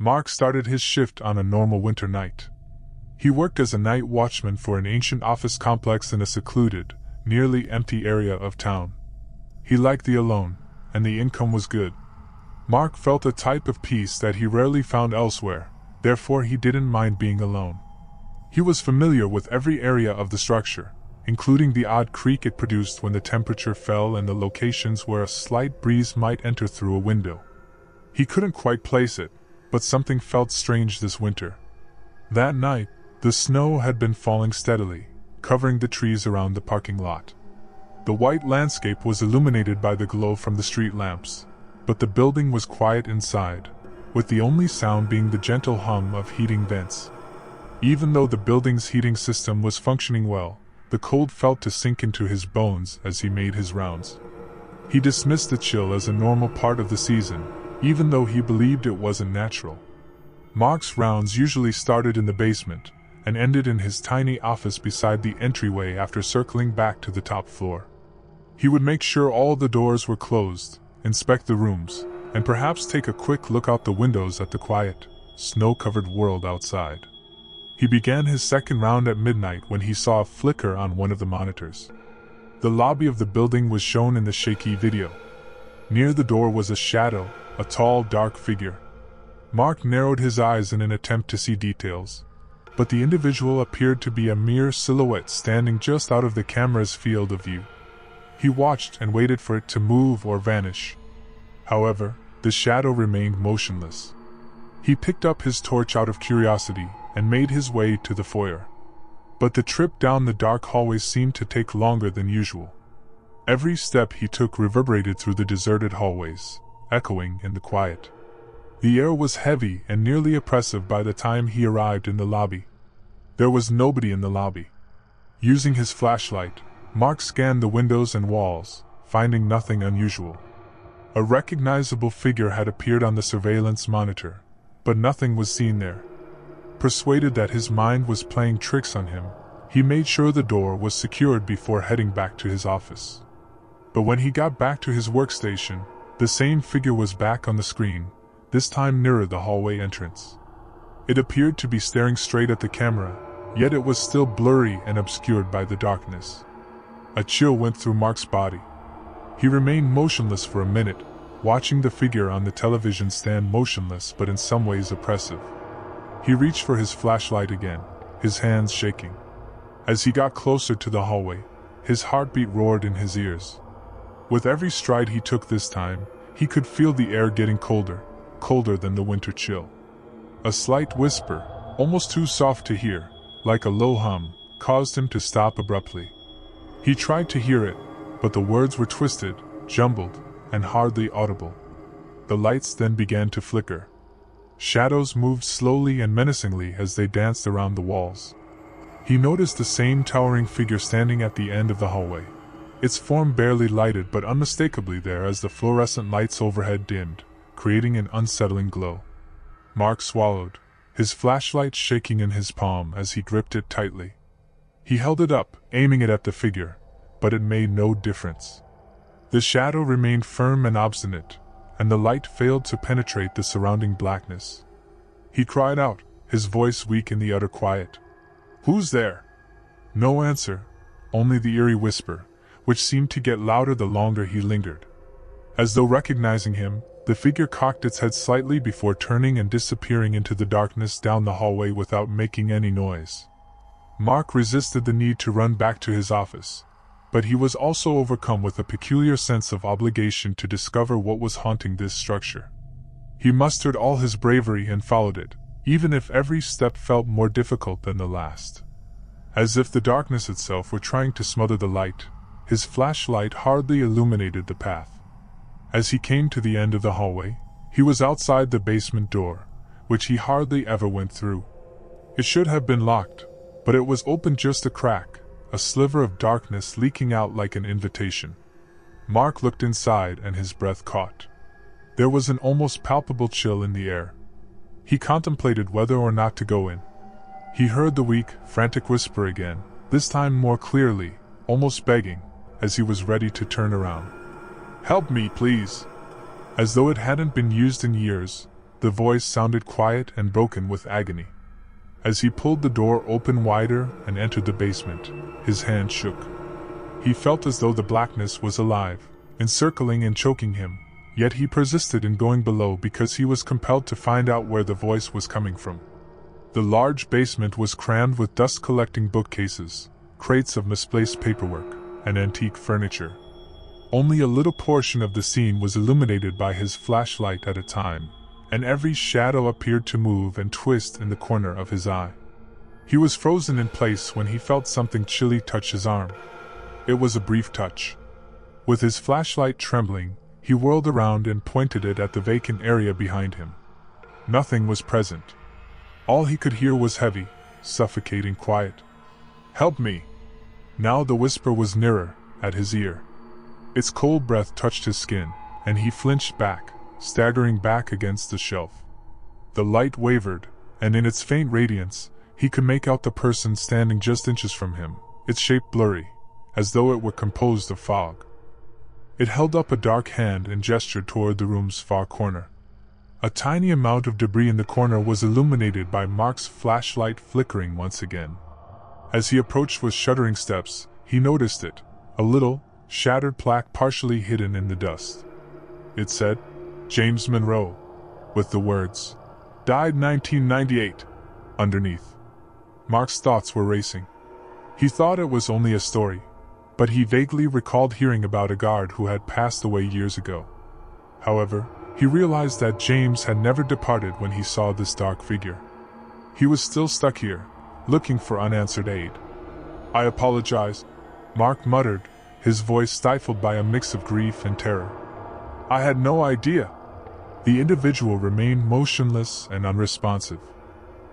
Mark started his shift on a normal winter night. He worked as a night watchman for an ancient office complex in a secluded, nearly empty area of town. He liked the alone, and the income was good. Mark felt a type of peace that he rarely found elsewhere, therefore he didn't mind being alone. He was familiar with every area of the structure, including the odd creak it produced when the temperature fell and the locations where a slight breeze might enter through a window. He couldn't quite place it, but something felt strange this winter. That night, the snow had been falling steadily, covering the trees around the parking lot. The white landscape was illuminated by the glow from the street lamps, but the building was quiet inside, with the only sound being the gentle hum of heating vents. Even though the building's heating system was functioning well, the cold felt to sink into his bones as he made his rounds. He dismissed the chill as a normal part of the season, even though he believed it wasn't natural. Mark's rounds usually started in the basement, and ended in his tiny office beside the entryway after circling back to the top floor. He would make sure all the doors were closed, inspect the rooms, and perhaps take a quick look out the windows at the quiet, snow-covered world outside. He began his second round at midnight when he saw a flicker on one of the monitors. The lobby of the building was shown in the shaky video. Near the door was a shadow, a tall, dark figure. Mark narrowed his eyes in an attempt to see details, but the individual appeared to be a mere silhouette standing just out of the camera's field of view. He watched and waited for it to move or vanish. However, the shadow remained motionless. He picked up his torch out of curiosity and made his way to the foyer. But the trip down the dark hallway seemed to take longer than usual. Every step he took reverberated through the deserted hallways, echoing in the quiet. The air was heavy and nearly oppressive by the time he arrived in the lobby. There was nobody in the lobby. Using his flashlight, Mark scanned the windows and walls, finding nothing unusual. A recognizable figure had appeared on the surveillance monitor, but nothing was seen there. Persuaded that his mind was playing tricks on him, he made sure the door was secured before heading back to his office. But when he got back to his workstation, the same figure was back on the screen, this time nearer the hallway entrance. It appeared to be staring straight at the camera, yet it was still blurry and obscured by the darkness. A chill went through Mark's body. He remained motionless for a minute, watching the figure on the television stand motionless but in some ways oppressive. He reached for his flashlight again, his hands shaking. As he got closer to the hallway, his heartbeat roared in his ears. With every stride he took this time, he could feel the air getting colder, colder than the winter chill. A slight whisper, almost too soft to hear, like a low hum, caused him to stop abruptly. He tried to hear it, but the words were twisted, jumbled, and hardly audible. The lights then began to flicker. Shadows moved slowly and menacingly as they danced around the walls. He noticed the same towering figure standing at the end of the hallway, its form barely lighted but unmistakably there as the fluorescent lights overhead dimmed, creating an unsettling glow. Mark swallowed, his flashlight shaking in his palm as he gripped it tightly. He held it up, aiming it at the figure, but it made no difference. The shadow remained firm and obstinate, and the light failed to penetrate the surrounding blackness. He cried out, his voice weak in the utter quiet. "Who's there?" No answer, only the eerie whisper, which seemed to get louder the longer he lingered. As though recognizing him, the figure cocked its head slightly before turning and disappearing into the darkness down the hallway without making any noise. Mark resisted the need to run back to his office, but he was also overcome with a peculiar sense of obligation to discover what was haunting this structure. He mustered all his bravery and followed it, even if every step felt more difficult than the last. As if the darkness itself were trying to smother the light, his flashlight hardly illuminated the path. As he came to the end of the hallway, he was outside the basement door, which he hardly ever went through. It should have been locked, but it was open just a crack, a sliver of darkness leaking out like an invitation. Mark looked inside and his breath caught. There was an almost palpable chill in the air. He contemplated whether or not to go in. He heard the weak, frantic whisper again, this time more clearly, almost begging, as he was ready to turn around. "Help me, please." As though it hadn't been used in years, The voice sounded quiet and broken with agony. As he pulled the door open wider and entered the basement, his hand shook. He felt as though the blackness was alive, encircling and choking him, yet he persisted in going below because he was compelled to find out where the voice was coming from. The large basement was crammed with dust-collecting bookcases, crates of misplaced paperwork, and antique furniture. Only a little portion of the scene was illuminated by his flashlight at a time, and every shadow appeared to move and twist in the corner of his eye. He was frozen in place when he felt something chilly touch his arm. It was a brief touch. With his flashlight trembling, he whirled around and pointed it at the vacant area behind him. Nothing was present. All he could hear was heavy, suffocating quiet. "Help me!" Now the whisper was nearer, at his ear. Its cold breath touched his skin, and he flinched back, staggering back against the shelf. The light wavered, and in its faint radiance, he could make out the person standing just inches from him, its shape blurry, as though it were composed of fog. It held up a dark hand and gestured toward the room's far corner. A tiny amount of debris in the corner was illuminated by Mark's flashlight flickering once again. As he approached with shuddering steps, he noticed it, a little, shattered plaque partially hidden in the dust. It said, "James Monroe," with the words, "Died 1998, underneath. Mark's thoughts were racing. He thought it was only a story, but he vaguely recalled hearing about a guard who had passed away years ago. However, he realized that James had never departed when he saw this dark figure. He was still stuck here, looking for unanswered aid. "I apologize," Mark muttered, his voice stifled by a mix of grief and terror. "I had no idea." The individual remained motionless and unresponsive.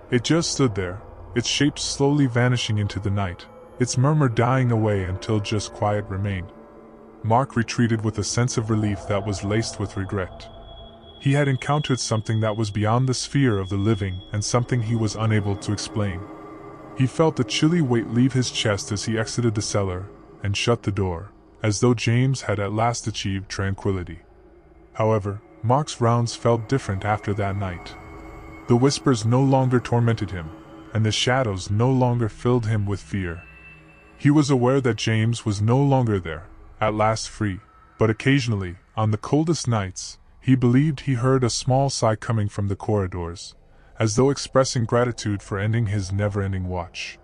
It just stood there, its shape slowly vanishing into the night, its murmur dying away until just quiet remained. Mark retreated with a sense of relief that was laced with regret. He had encountered something that was beyond the sphere of the living and something he was unable to explain. He felt a chilly weight leave his chest as he exited the cellar and shut the door, as though James had at last achieved tranquility. However, Mark's rounds felt different after that night. The whispers no longer tormented him, and the shadows no longer filled him with fear. He was aware that James was no longer there, at last free, but occasionally, on the coldest nights, he believed he heard a small sigh coming from the corridors, as though expressing gratitude for ending his never-ending watch.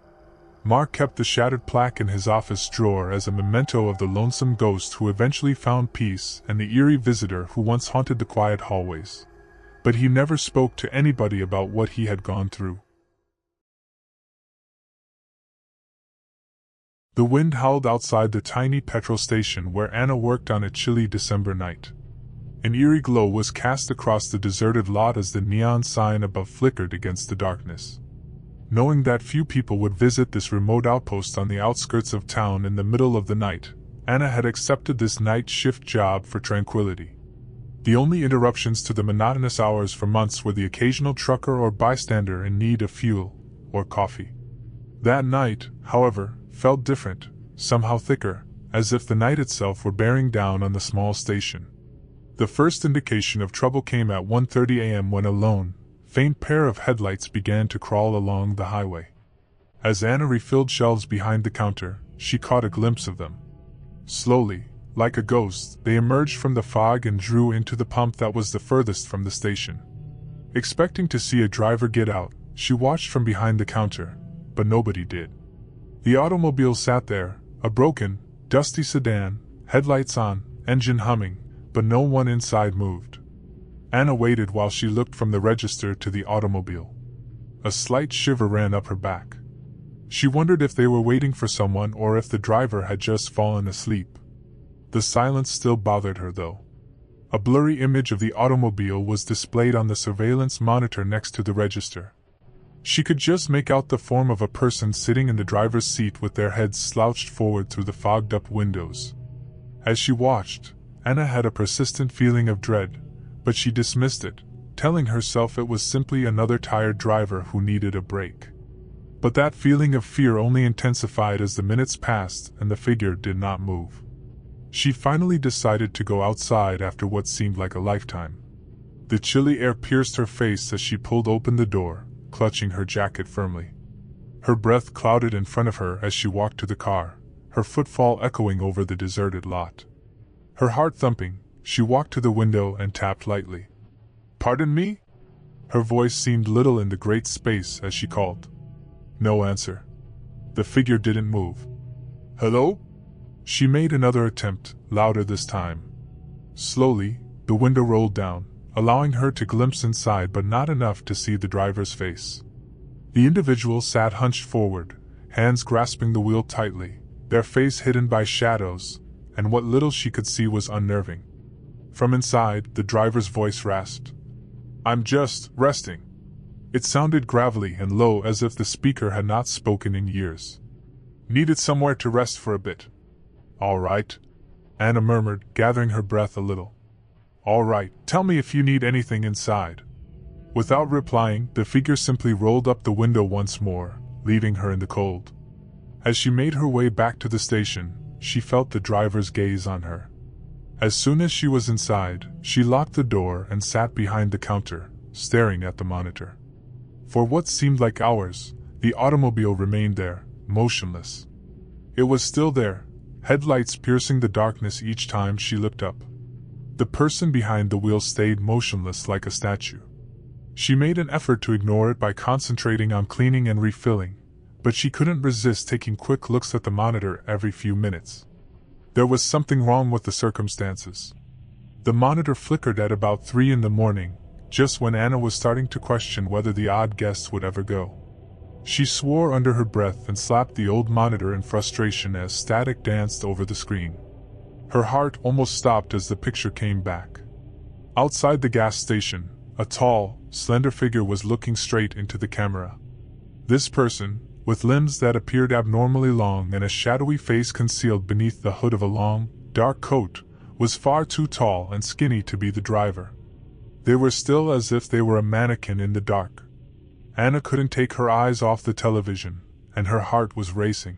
Mark kept the shattered plaque in his office drawer as a memento of the lonesome ghost who eventually found peace and the eerie visitor who once haunted the quiet hallways. But he never spoke to anybody about what he had gone through. The wind howled outside the tiny petrol station where Anna worked on a chilly December night. An eerie glow was cast across the deserted lot as the neon sign above flickered against the darkness. Knowing that few people would visit this remote outpost on the outskirts of town in the middle of the night, Anna had accepted this night shift job for tranquility. The only interruptions to the monotonous hours for months were the occasional trucker or bystander in need of fuel or coffee. That night, however, felt different, somehow thicker, as if the night itself were bearing down on the small station. The first indication of trouble came at 1:30 a.m. when a lone, faint pair of headlights began to crawl along the highway. As Anna refilled shelves behind the counter, she caught a glimpse of them. Slowly, like a ghost, they emerged from the fog and drew into the pump that was the furthest from the station. Expecting to see a driver get out, she watched from behind the counter, but nobody did. The automobile sat there, a broken, dusty sedan, headlights on, engine humming, but no one inside moved. Anna waited while she looked from the register to the automobile. A slight shiver ran up her back. She wondered if they were waiting for someone or if the driver had just fallen asleep. The silence still bothered her though. A blurry image of the automobile was displayed on the surveillance monitor next to the register. She could just make out the form of a person sitting in the driver's seat with their heads slouched forward through the fogged-up windows. As she watched, Anna had a persistent feeling of dread, but she dismissed it, telling herself it was simply another tired driver who needed a break. But that feeling of fear only intensified as the minutes passed and the figure did not move. She finally decided to go outside after what seemed like a lifetime. The chilly air pierced her face as she pulled open the door, clutching her jacket firmly. Her breath clouded in front of her as she walked to the car, her footfall echoing over the deserted lot. Her heart thumping, she walked to the window and tapped lightly. "Pardon me?" Her voice seemed little in the great space as she called. No answer. The figure didn't move. "Hello?" She made another attempt, louder this time. Slowly, the window rolled down, allowing her to glimpse inside but not enough to see the driver's face. The individual sat hunched forward, hands grasping the wheel tightly, their face hidden by shadows, and what little she could see was unnerving. From inside, the driver's voice rasped. "I'm just resting." It sounded gravelly and low as if the speaker had not spoken in years. "Needed somewhere to rest for a bit." "All right," Anna murmured, gathering her breath a little. "All right, tell me if you need anything inside." Without replying, the figure simply rolled up the window once more, leaving her in the cold. As she made her way back to the station, she felt the driver's gaze on her. As soon as she was inside, she locked the door and sat behind the counter, staring at the monitor. For what seemed like hours, the automobile remained there, motionless. It was still there, headlights piercing the darkness each time she looked up. The person behind the wheel stayed motionless like a statue. She made an effort to ignore it by concentrating on cleaning and refilling, but she couldn't resist taking quick looks at the monitor every few minutes. There was something wrong with the circumstances. The monitor flickered at about 3 in the morning, just when Anna was starting to question whether the odd guests would ever go. She swore under her breath and slapped the old monitor in frustration as static danced over the screen. Her heart almost stopped as the picture came back. Outside the gas station, a tall, slender figure was looking straight into the camera. This person, with limbs that appeared abnormally long and a shadowy face concealed beneath the hood of a long, dark coat, was far too tall and skinny to be the driver. They were still as if they were a mannequin in the dark. Anna couldn't take her eyes off the television, and her heart was racing.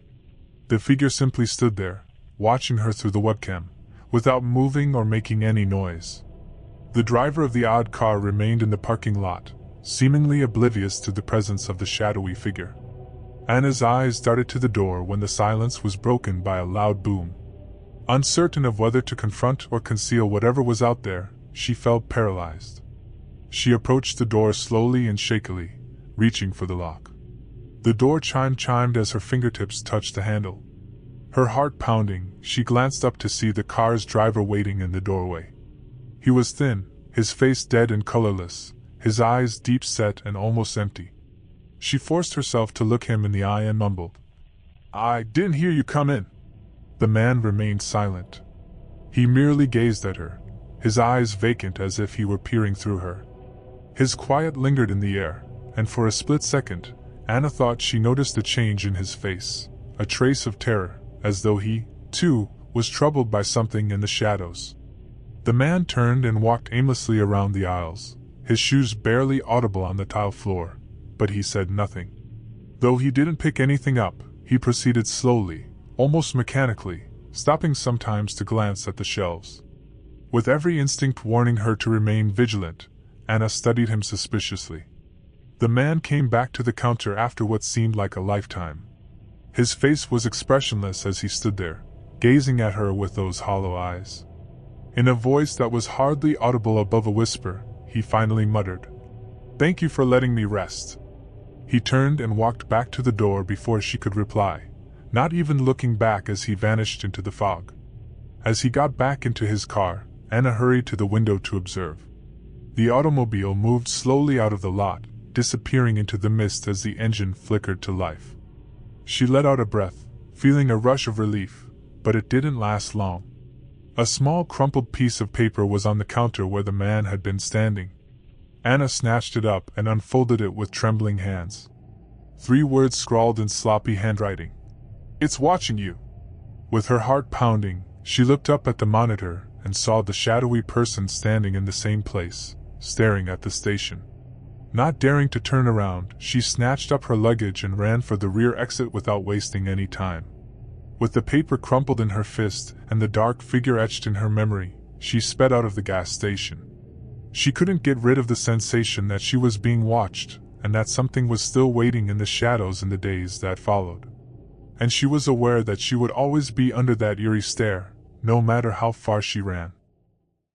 The figure simply stood there, watching her through the webcam, without moving or making any noise. The driver of the odd car remained in the parking lot, seemingly oblivious to the presence of the shadowy figure. Anna's eyes darted to the door when the silence was broken by a loud boom. Uncertain of whether to confront or conceal whatever was out there, she felt paralyzed. She approached the door slowly and shakily, reaching for the lock. The door chime chimed as her fingertips touched the handle. Her heart pounding, she glanced up to see the car's driver waiting in the doorway. He was thin, his face dead and colorless, his eyes deep-set and almost empty. She forced herself to look him in the eye and mumbled, "I didn't hear you come in." The man remained silent. He merely gazed at her, his eyes vacant as if he were peering through her. His quiet lingered in the air, and for a split second, Anna thought she noticed a change in his face, a trace of terror, as though he, too, was troubled by something in the shadows. The man turned and walked aimlessly around the aisles, his shoes barely audible on the tile floor, but he said nothing. Though he didn't pick anything up, he proceeded slowly, almost mechanically, stopping sometimes to glance at the shelves. With every instinct warning her to remain vigilant, Anna studied him suspiciously. The man came back to the counter after what seemed like a lifetime. His face was expressionless as he stood there, gazing at her with those hollow eyes. In a voice that was hardly audible above a whisper, he finally muttered, "Thank you for letting me rest." He turned and walked back to the door before she could reply, not even looking back as he vanished into the fog. As he got back into his car, Anna hurried to the window to observe. The automobile moved slowly out of the lot, disappearing into the mist as the engine flickered to life. She let out a breath, feeling a rush of relief, but it didn't last long. A small crumpled piece of paper was on the counter where the man had been standing. Anna snatched it up and unfolded it with trembling hands. 3 words scrawled in sloppy handwriting. "It's watching you." With her heart pounding, she looked up at the monitor and saw the shadowy person standing in the same place, staring at the station. Not daring to turn around, she snatched up her luggage and ran for the rear exit without wasting any time. With the paper crumpled in her fist and the dark figure etched in her memory, she sped out of the gas station. She couldn't get rid of the sensation that she was being watched, and that something was still waiting in the shadows in the days that followed. And she was aware that she would always be under that eerie stare, no matter how far she ran.